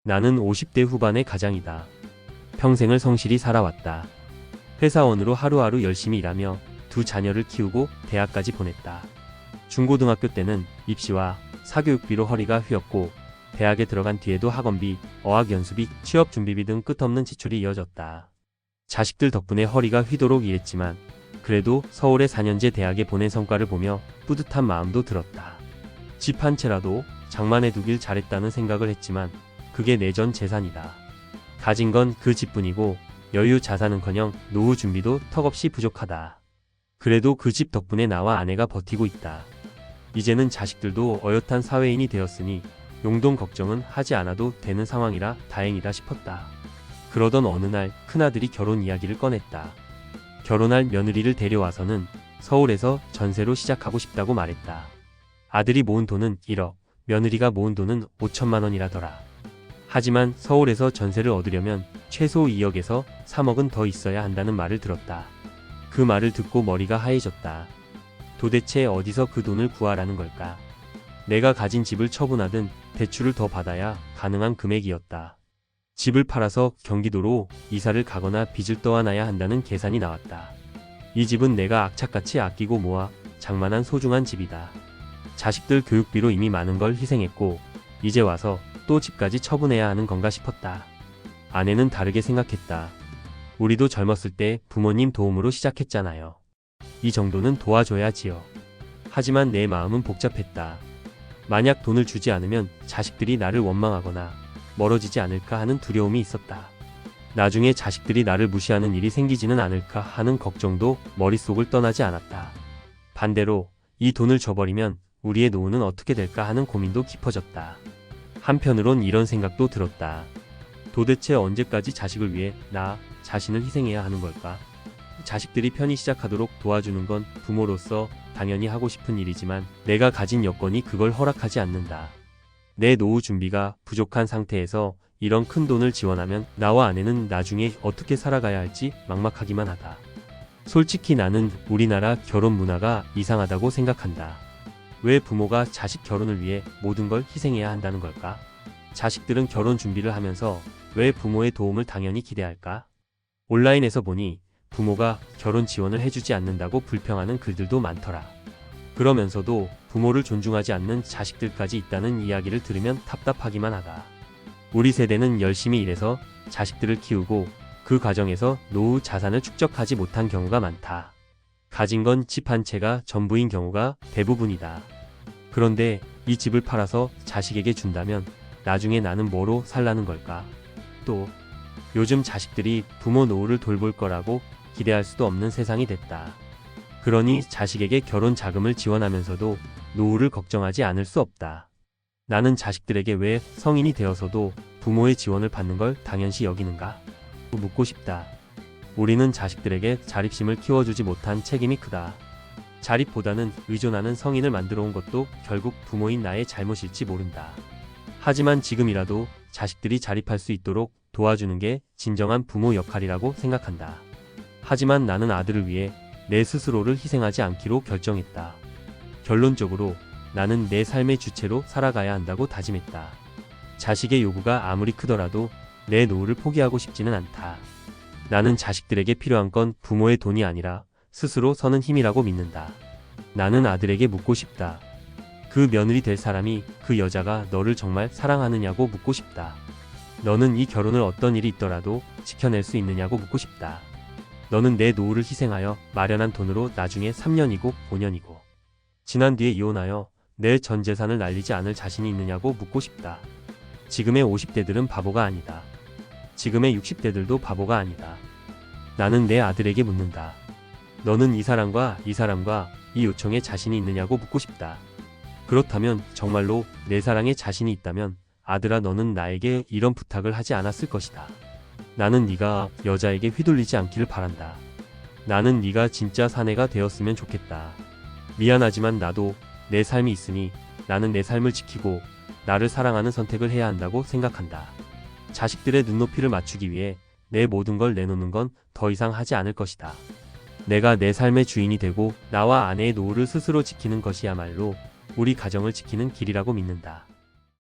나는 50대 후반의 가장이다. 평생을 성실히 살아왔다. 회사원으로 하루하루 열심히 일하며 두 자녀를 키우고 대학까지 보냈다. 중고등학교 때는 입시와 사교육비로 허리가 휘었고 대학에 들어간 뒤에도 학원비, 어학연수비, 취업준비비 등 끝없는 지출이 이어졌다. 자식들 덕분에 허리가 휘도록 일했지만 그래도 서울의 4년제 대학에 보낸 성과를 보며 뿌듯한 마음도 들었다. 집 한 채라도 장만해두길 잘했다는 생각을 했지만 그게 내 전 재산이다. 가진 건 그 집뿐이고 여유 자산은커녕 노후 준비도 턱없이 부족하다. 그래도 그 집 덕분에 나와 아내가 버티고 있다. 이제는 자식들도 어엿한 사회인이 되었으니 용돈 걱정은 하지 않아도 되는 상황이라 다행이다 싶었다. 그러던 어느 날 큰아들이 결혼 이야기를 꺼냈다. 결혼할 며느리를 데려와서는 서울에서 전세로 시작하고 싶다고 말했다. 아들이 모은 돈은 1억, 며느리가 모은 돈은 5천만 원이라더라. 하지만 서울에서 전세를 얻으려면 최소 2억에서 3억은 더 있어야 한다는 말을 들었다. 그 말을 듣고 머리가 하얘졌다. 도대체 어디서 그 돈을 구하라는 걸까? 내가 가진 집을 처분하든 대출을 더 받아야 가능한 금액이었다. 집을 팔아서 경기도로 이사를 가거나 빚을 떠안아야 한다는 계산이 나왔다. 이 집은 내가 악착같이 아끼고 모아 장만한 소중한 집이다. 자식들 교육비로 이미 많은 걸 희생했고 이제 와서 또 집까지 처분해야 하는 건가 싶었다. 아내는 다르게 생각했다. 우리도 젊었을 때 부모님 도움으로 시작했잖아요. 이 정도는 도와줘야지요. 하지만 내 마음은 복잡했다. 만약 돈을 주지 않으면 자식들이 나를 원망하거나 멀어지지 않을까 하는 두려움이 있었다. 나중에 자식들이 나를 무시하는 일이 생기지는 않을까 하는 걱정도 머릿속을 떠나지 않았다. 반대로 이 돈을 줘버리면 우리의 노후는 어떻게 될까 하는 고민도 깊어졌다. 한편으론 이런 생각도 들었다. 도대체 언제까지 자식을 위해 나 자신을 희생해야 하는 걸까? 자식들이 편히 시작하도록 도와주는 건 부모로서 당연히 하고 싶은 일이지만 내가 가진 여건이 그걸 허락하지 않는다. 내 노후 준비가 부족한 상태에서 이런 큰 돈을 지원하면 나와 아내는 나중에 어떻게 살아가야 할지 막막하기만 하다. 솔직히 나는 우리나라 결혼 문화가 이상하다고 생각한다. 왜 부모가 자식 결혼을 위해 모든 걸 희생해야 한다는 걸까? 자식들은 결혼 준비를 하면서 왜 부모의 도움을 당연히 기대할까? 온라인에서 보니 부모가 결혼 지원을 해주지 않는다고 불평하는 글들도 많더라. 그러면서도 부모를 존중하지 않는 자식들까지 있다는 이야기를 들으면 답답하기만 하다. 우리 세대는 열심히 일해서 자식들을 키우고 그 과정에서 노후 자산을 축적하지 못한 경우가 많다. 가진 건 집 한 채가 전부인 경우가 대부분이다. 그런데 이 집을 팔아서 자식에게 준다면 나중에 나는 뭐로 살라는 걸까? 또 요즘 자식들이 부모 노후를 돌볼 거라고 기대할 수도 없는 세상이 됐다. 그러니 자식에게 결혼 자금을 지원하면서도 노후를 걱정하지 않을 수 없다. 나는 자식들에게 왜 성인이 되어서도 부모의 지원을 받는 걸 당연시 여기는가? 묻고 싶다. 우리는 자식들에게 자립심을 키워주지 못한 책임이 크다. 자립보다는 의존하는 성인을 만들어 온 것도 결국 부모인 나의 잘못일지 모른다. 하지만 지금이라도 자식들이 자립할 수 있도록 도와주는 게 진정한 부모 역할이라고 생각한다. 하지만 나는 아들을 위해 내 스스로를 희생하지 않기로 결정했다. 결론적으로 나는 내 삶의 주체로 살아가야 한다고 다짐했다. 자식의 요구가 아무리 크더라도 내 노후를 포기하고 싶지는 않다. 나는 자식들에게 필요한 건 부모의 돈이 아니라 스스로 서는 힘이라고 믿는다. 나는 아들에게 묻고 싶다. 그 며느리 될 사람이 그 여자가 너를 정말 사랑하느냐고 묻고 싶다. 너는 이 결혼을 어떤 일이 있더라도 지켜낼 수 있느냐고 묻고 싶다. 너는 내 노후를 희생하여 마련한 돈으로 나중에 3년이고 5년이고 지난 뒤에 이혼하여 내 전 재산을 날리지 않을 자신이 있느냐고 묻고 싶다. 지금의 50대들은 바보가 아니다. 지금의 60대들도 바보가 아니다. 나는 내 아들에게 묻는다. 너는 이 사람과 이 요청에 자신이 있느냐고 묻고 싶다. 그렇다면 정말로 내 사랑에 자신이 있다면 아들아 너는 나에게 이런 부탁을 하지 않았을 것이다. 나는 네가 여자에게 휘둘리지 않기를 바란다. 나는 네가 진짜 사내가 되었으면 좋겠다. 미안하지만 나도 내 삶이 있으니 나는 내 삶을 지키고 나를 사랑하는 선택을 해야 한다고 생각한다. 자식들의 눈높이를 맞추기 위해 내 모든 걸 내놓는 건 더 이상 하지 않을 것이다. 내가 내 삶의 주인이 되고 나와 아내의 노후를 스스로 지키는 것이야말로 우리 가정을 지키는 길이라고 믿는다.